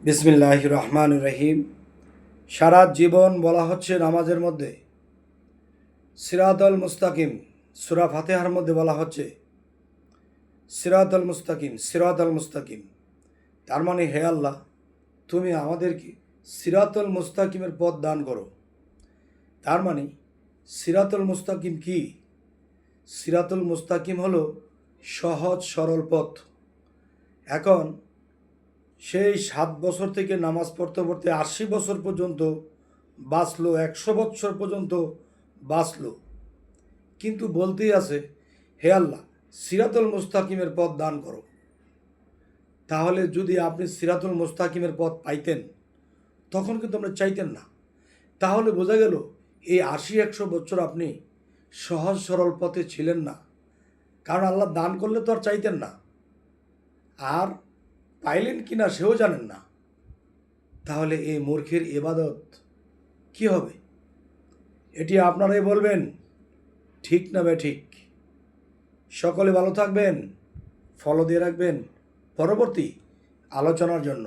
বিসমিল্লাহির রহমানির রহিম। সারা জীবন বলা হচ্ছে নামাজের মধ্যে সিরাতাল মুস্তাকিম, সূরা ফাতিহার মধ্যে বলা হচ্ছে সিরাতাল মুস্তাকিম, সিরাতাল মুস্তাকিম। তার মানে হে আল্লাহ, তুমি আমাদেরকে সিরাতুল মুস্তাকিমের পথ দান করো। তার মানে সিরাতুল মুস্তাকিম কি? সিরাতুল মুস্তাকিম হলো সহজ সরল পথ। এখন সেই 7 বছর থেকে নামাজ পড়তে পড়তে 80 বছর পর্যন্ত বাঁচলো, 100 বছর পর্যন্ত বাঁচলো, কিন্তু বলতেই আছে হে আল্লাহ, সিরাতুল মুস্তাকিমের পথ দান করো। তাহলে যদি আপনি সিরাতুল মুস্তাকিমের পথ পাইতেন, তখন কিন্তু আপনি চাইতেন না। তাহলে বোঝা গেল এই 80-100 বছর আপনি সহজ সরল পথে ছিলেন না, কারণ আল্লাহ দান করলে তো আর চাইতেন না, আর পাইলেন কিনা সেও জানেন না। তাহলে এই মূর্খের ইবাদত কি হবে? এটি আপনারাই বলবেন, ঠিক না ঠিক? সকলে ভালো থাকবেন, ফলো দিয়ে রাখবেন পরবর্তী আলোচনার জন্য।